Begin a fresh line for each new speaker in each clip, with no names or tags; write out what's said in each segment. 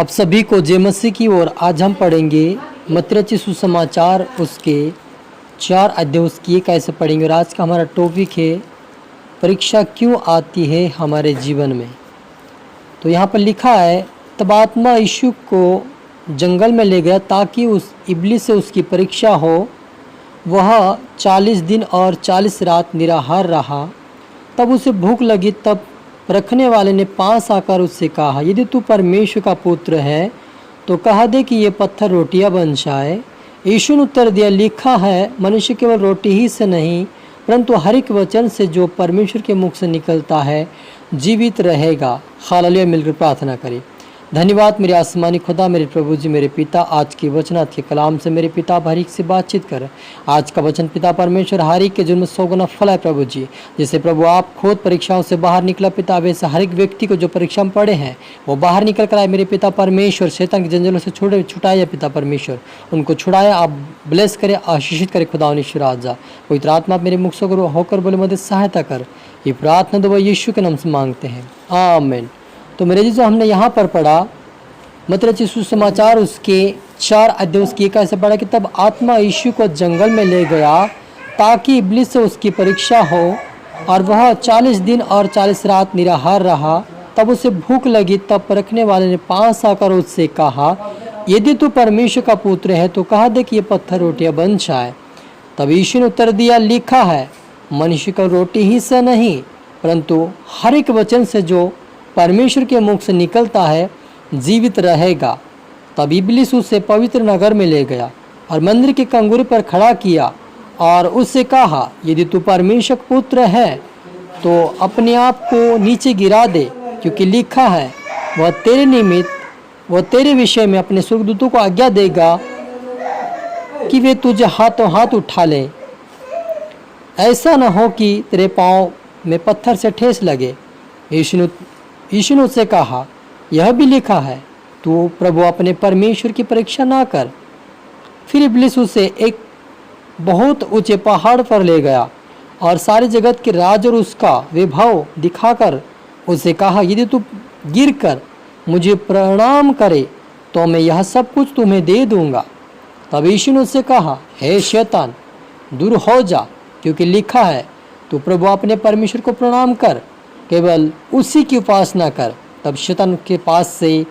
अब सभी को जय मसीह की ओर। आज हम पढ़ेंगे मत्ती रचित सुसमाचार उसके 4 अध्याय उसकी कैसे पढ़ेंगे। और आज का हमारा टॉपिक है परीक्षा क्यों आती है हमारे जीवन में। तो यहाँ पर लिखा है, तब आत्मा यीशु को जंगल में ले गया ताकि उस इब्लिस से उसकी परीक्षा हो। वह 40 दिन और 40 रात निराहार रहा। तब उसे भूख लगी। तब रखने वाले ने पास आकर उससे कहा, यदि तू परमेश्वर का पुत्र है तो कह दे कि ये पत्थर रोटियां बन जाए। यीशु ने उत्तर दिया, लिखा है, मनुष्य केवल रोटी ही से नहीं परंतु हर एक वचन से जो परमेश्वर के मुख से निकलता है जीवित रहेगा। हालेलुया। मिलकर प्रार्थना करें। धन्यवाद मेरे आसमानी खुदा, मेरे प्रभु जी, मेरे पिता, आज के वचनात् के कलाम से मेरे पिता हर एक से बातचीत कर। आज का वचन पिता परमेश्वर हर एक के जुर्म 100 गुना फल है प्रभु जी। जैसे प्रभु आप खुद परीक्षाओं से बाहर निकला पिता, वैसे हर एक व्यक्ति को जो परीक्षा में पड़े हैं वो बाहर निकल कर आए मेरे पिता परमेश्वर। शैतान के जंजीरों से छुड़ाया पिता परमेश्वर, उनको छुड़ाया। आप ब्लेस करें, आशीषित करें खुदा ईश्वर। आज जा पवित्र आत्मा मेरे मुख से होकर बोले मदद सहायता कर। ये प्रार्थना दो यीशु के नाम से मांगते हैं, आमीन। तो मेरे जी जो हमने यहाँ पर पढ़ा मत्ती रचित सुसमाचार उसके 4 अध्याय उसकी कैसे पढ़ा कि तब आत्मा यीशु को जंगल में ले गया ताकि इब्लिस से उसकी परीक्षा हो। और वह 40 दिन और 40 रात निराहार रहा। तब उसे भूख लगी। तब परखने वाले ने पास आकर उससे कहा, यदि तू परमेश्वर का पुत्र है तो कह दे कि ये पत्थर रोटियां बन जाए। तब यीशु ने उत्तर दिया, लिखा है, मनुष्य को रोटी ही से नहीं परंतु हर एक वचन से जो परमेश्वर के मुख से निकलता है जीवित रहेगा। तब इब्लिस उसे पवित्र नगर में ले गया और मंदिर के कंगूरे पर खड़ा किया और उससे कहा, यदि तू परमेश्वर का पुत्र है तो अपने आप को नीचे गिरा दे, क्योंकि लिखा है, वह तेरे निमित्त, वह तेरे विषय में अपने स्वर्गदूतों को आज्ञा देगा कि वे तुझे हाथों हाथ उठा लें, ऐसा न हो कि तेरे पाँव में पत्थर से ठेस लगे। यीशु ने उससे कहा, यह भी लिखा है, तू प्रभु अपने परमेश्वर की परीक्षा ना कर। फिर इब्लिस उसे एक बहुत ऊंचे पहाड़ पर ले गया और सारे जगत के राज और उसका वैभव दिखाकर उसे कहा, यदि तू गिरकर मुझे प्रणाम करे तो मैं यह सब कुछ तुम्हें दे दूंगा। तब यीशु ने उससे कहा, हे शैतान, दूर हो जा, क्योंकि लिखा है, तू प्रभु अपने परमेश्वर को प्रणाम कर, केवल उसी की उपासना कर। तब शैतान के पास से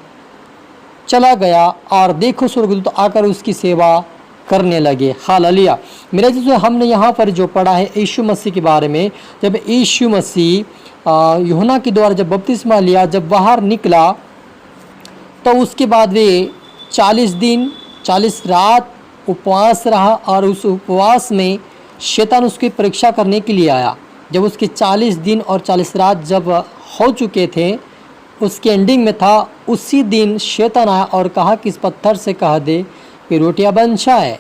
चला गया और देखो स्वर्गदूत आकर उसकी सेवा करने लगे। हालेलुया। मेरे जो हमने यहाँ पर जो पढ़ा है यीशु मसीह के बारे में, जब यीशु मसीह यूहन्ना के द्वारा जब बपतिस्मा लिया, जब बाहर निकला तो उसके बाद वे 40 दिन 40 रात उपवास रहा। और उस उपवास में शैतान उसकी परीक्षा करने के लिए आया। जब उसके 40 दिन और 40 रात जब हो चुके थे, उसके एंडिंग में था, उसी दिन शैतान आया और कहा कि इस पत्थर से कह दे कि रोटियां बन जाए।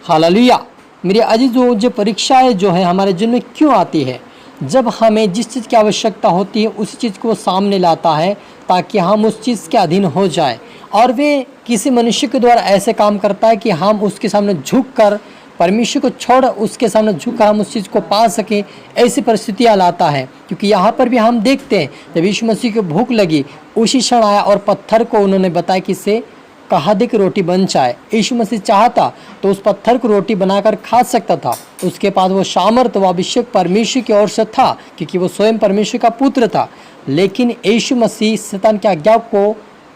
हालेलुया। मेरे अजीजों, जो परीक्षाएं जो है हमारे जीवन में क्यों आती है? जब हमें जिस चीज़ की आवश्यकता होती है उसी चीज़ को सामने लाता है ताकि हम उस चीज़ के अधीन हो जाए। और वे किसी मनुष्य के द्वारा ऐसे काम करता है कि हम उसके सामने झुक कर, परमेश्वर को छोड़ उसके सामने झुककर हम उस चीज़ को पा सकें, ऐसी परिस्थितियाँ लाता है। क्योंकि यहाँ पर भी हम देखते हैं, जब यीशु मसीह को भूख लगी उसी क्षण आया और पत्थर को उन्होंने बताया कि इससे कहा दे कि रोटी बन जाए। यीशु मसीह चाहता तो उस पत्थर को रोटी बनाकर खा सकता था। उसके पास वो सामर्थ, वो अभिषेक परमेश्वर की ओर से था, क्योंकि वो स्वयं परमेश्वर का पुत्र था। लेकिन यीशु मसीह शैतान की आज्ञा को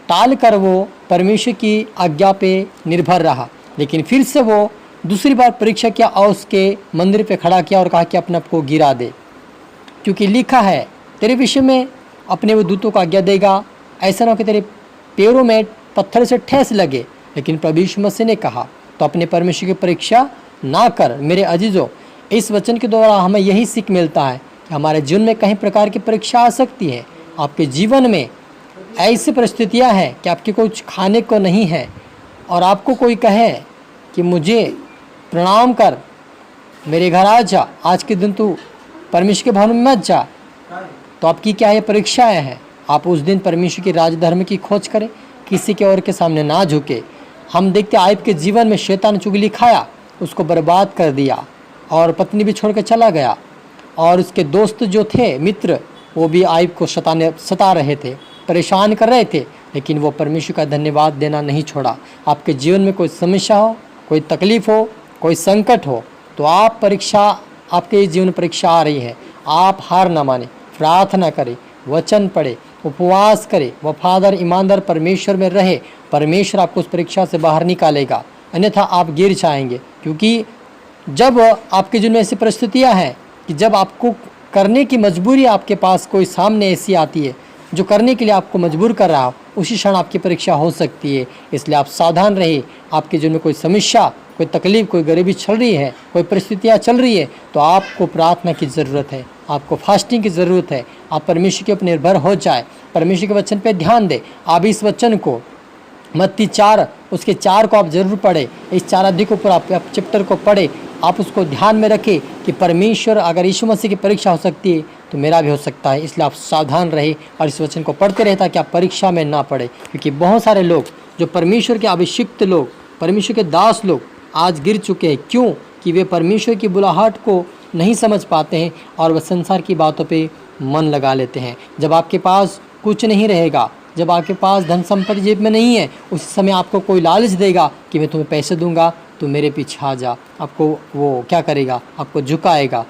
टाल कर वो परमेश्वर की आज्ञा पे निर्भर रहा। लेकिन फिर से वो दूसरी बार परीक्षा किया और उसके मंदिर पे खड़ा किया और कहा कि अपने आप को गिरा दे, क्योंकि लिखा है, तेरे विषय में अपने वो दूतों को आज्ञा देगा, ऐसा ना हो कि तेरे पैरों में पत्थर से ठेस लगे। लेकिन प्रभु यीशु मसीह ने कहा, तो अपने परमेश्वर की परीक्षा ना कर। मेरे अजीजों, इस वचन के द्वारा हमें यही सीख मिलता है कि हमारे जीवन में कई प्रकार की परीक्षा आ सकती है। आपके जीवन में ऐसी परिस्थितियाँ हैं कि आपके कुछ खाने को नहीं है और आपको कोई कहे कि मुझे प्रणाम कर, मेरे घर आ जा, आज के दिन तू परमेश्वर के भवन में मत जा, तो आपकी क्या ये परीक्षाएँ हैं? आप उस दिन परमेश्वर के राजधर्म की खोज करें, किसी के और के सामने ना झुके। हम देखते आयब के जीवन में शैतान चुगली खाया, उसको बर्बाद कर दिया और पत्नी भी छोड़ कर चला गया। और उसके दोस्त जो थे, मित्र, वो भी आयब को सता रहे थे, परेशान कर रहे थे। लेकिन वो परमेश्वर का धन्यवाद देना नहीं छोड़ा। आपके जीवन में कोई समस्या हो, कोई तकलीफ़ हो, कोई संकट हो, तो आप परीक्षा, आपके जीवन परीक्षा आ रही है, आप हार ना माने, प्रार्थना करें, वचन पढ़े, उपवास करे, वफादार ईमानदार परमेश्वर में रहे। परमेश्वर आपको उस परीक्षा से बाहर निकालेगा, अन्यथा आप गिर जाएंगे। क्योंकि जब आपके जीवन में ऐसी परिस्थितियां हैं कि जब आपको करने की मजबूरी, आपके पास कोई सामने ऐसी आती है जो करने के लिए आपको मजबूर कर रहा हो, उसी क्षण आपकी परीक्षा हो सकती है। इसलिए आप सावधान रहिए। आपके जीवन में कोई समस्या, कोई तकलीफ, कोई गरीबी चल रही है, कोई परिस्थितियाँ चल रही है, तो आपको प्रार्थना की ज़रूरत है, आपको फास्टिंग की ज़रूरत है। आप परमेश्वर के ऊपर निर्भर हो जाए, परमेश्वर के वचन पे ध्यान दें। आप इस वचन को, मत्ती 4 उसके 4 को आप जरूर पढ़े। इस 4 अध्याय के ऊपर आप चैप्टर को पढ़े, आप उसको ध्यान में रखें कि परमेश्वर, अगर यीशु मसीह की परीक्षा हो सकती है तो मेरा भी हो सकता है। इसलिए आप सावधान रहे और इस वचन को पढ़ते रहे ताकि आप परीक्षा में ना पड़े। क्योंकि बहुत सारे लोग जो परमेश्वर के अभिषिक्त लोग, परमेश्वर के दास लोग आज गिर चुके हैं। क्यों? कि वे परमेश्वर की बुलाहट को नहीं समझ पाते हैं और वह संसार की बातों पे मन लगा लेते हैं। जब आपके पास कुछ नहीं रहेगा, जब आपके पास धन संपत्ति जेब में नहीं है, उस समय आपको कोई लालच देगा कि मैं तुम्हें पैसे दूंगा, तो मेरे पीछे आ जा। आपको वो क्या करेगा? आपको झुकाएगा।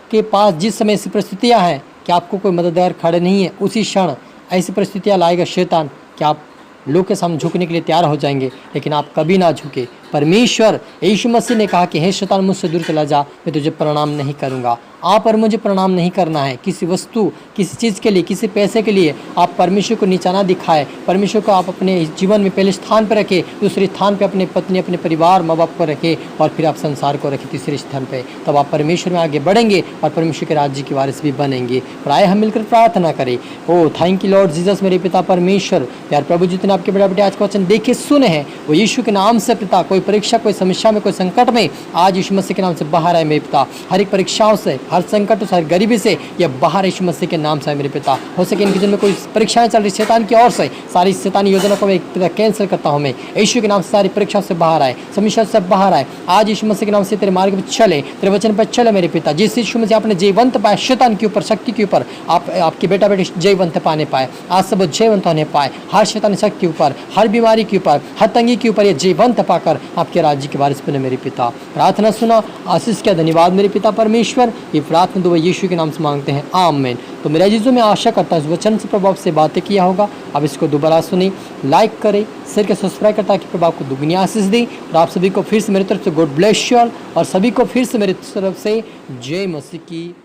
आपके पास जिस समय ऐसी परिस्थितियाँ हैं कि आपको कोई मददगार खड़े नहीं है, उसी क्षण ऐसी परिस्थितियाँ लाएगा शैतान कि आप लोग के सामने झुकने के लिए तैयार हो जाएंगे, लेकिन आप कभी ना झुके। परमेश्वर यीशु मसीह ने कहा कि हे शैतान, मुझसे दूर चला जा, मैं तुझे प्रणाम नहीं करूंगा। आप और मुझे प्रणाम नहीं करना है किसी वस्तु, किसी चीज़ के लिए, किसी पैसे के लिए। आप परमेश्वर को नीचा ना दिखाए। परमेश्वर को आप अपने जीवन में पहले स्थान पर रखें, दूसरे स्थान पर अपने पत्नी, अपने परिवार, माँ बाप को रखें, और फिर आप संसार को रखें तीसरे स्थान पर। तब आप परमेश्वर में आगे बढ़ेंगे और परमेश्वर के राज्य के वारिस भी बनेंगे। और आए हम मिलकर प्रार्थना करें। ओ थैंक यू लॉर्ड जीसस, मेरे पिता परमेश्वर। यार प्रभु, जितने आपके बेटा बेटे आज का वचन देखे सुने हैं, वो यीशु के नाम से पिता, कोई परीक्षा, कोई समस्या में, कोई संकट में, आज यीशु मसीह के नाम से बाहर आए मेरे पिता। हर एक परीक्षाओं से, हर संकट से, हर गरीबी से ये बाहर यीशु मसीह के नाम से है मेरे पिता। हो सके इनके जीवन में कोई परीक्षाएं चल रही शैतान की ओर से, सारी शैतानी योजना को मैं पिता कैंसिल करता हूँ। मैं यीशु के नाम से सारी परीक्षा से बाहर आए, समस्या से बाहर आए। आज यीशु मसीह के नाम से तेरे मार्ग पर चले, तेरे वचन पर चले मेरे पिता। जिस यीशु मसीह आपने जयवंत पाए शैतान के ऊपर, शक्ति के ऊपर, आपके बेटा बेटे जयवंत पाने पाए, आज सब जयवंत होने पाए। हर शैतानी शक्ति के ऊपर, हर बीमारी के ऊपर, हर तंगी के ऊपर ये जयवंत पाकर आपके राज्य के वारिस बने मेरे पिता। प्रार्थना सुना, आशीष का धन्यवाद मेरे पिता परमेश्वर। ये प्रार्थना दुआ यीशु के नाम से मांगते हैं, आमीन। तो मेरा जीजू, मैं आशा करता हूँ इस वचन से प्रभु आपसे बातें किया होगा। अब इसको दोबारा सुनी, लाइक करें, शेयर के सब्सक्राइब करता कि प्रभु आपको दुगनी आशीष दी। और आप सभी को फिर से मेरी तरफ से गॉड ब्लेस यू ऑल, और सभी को फिर से मेरी तरफ से जय मसीह की।